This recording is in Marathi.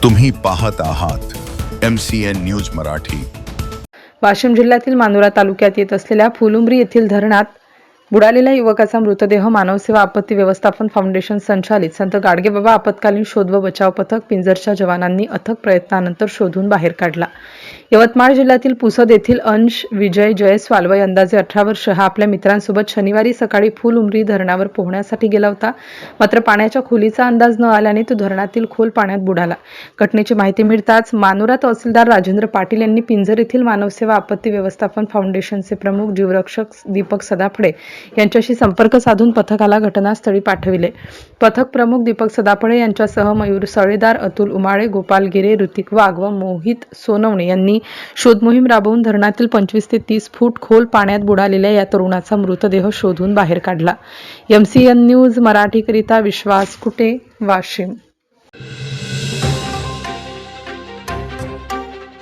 तुम्ही पाहत आहात MCN न्यूज मराठी। वाशिम जिल्ह्यातील मानोरा तालुक्यात येत असलेल्या फुलुंब्री येथील धरणात बुडालेल्या युवकाचा मृतदेह मानवसेवा आपत्ती व्यवस्थापन फाउंडेशन संचालित संत गाडगेबाबा आपत्कालीन शोध व बचाव पथक पिंजरच्या जवानांनी अथक प्रयत्नानंतर शोधून बाहेर काढला। यवतमाळ जिल्ह्यातील पुसद येथील अंश विजय जयस्वाल वय अंदाजे 18 वर्ष हा आपल्या मित्रांसोबत शनिवारी सकाळी फुलुंब्री धरणावर पोहण्यासाठी गेला होता। मात्र पाण्याच्या खोलीचा अंदाज न आल्याने तो धरणातील खोल पाण्यात बुडाला। घटनेची माहिती मिळताच मानोरा तहसीलदार राजेंद्र पाटील यांनी पिंजर येथील मानवसेवा आपत्ती व्यवस्थापन फाउंडेशनचे प्रमुख जीवरक्षक दीपक सदाफळे यांच्याशी संपर्क साधून पथकाला घटनास्थळी पाठविले। पथक प्रमुख दीपक सदाफळे यांच्यासह मयूर सळेदार, अतुल उमाळे, गोपाल गिरे, ऋतिक वाघ व मोहित सोनवणे यांनी शोध मोहीम राबवून धरणातील 25 ते 30 फूट खोल पाण्यात बुडालेल्या या तरुणाचा मृतदेह शोधून बाहेर काढला। MCN न्यूज मराठीकरिता विश्वास कुटे, वाशिम।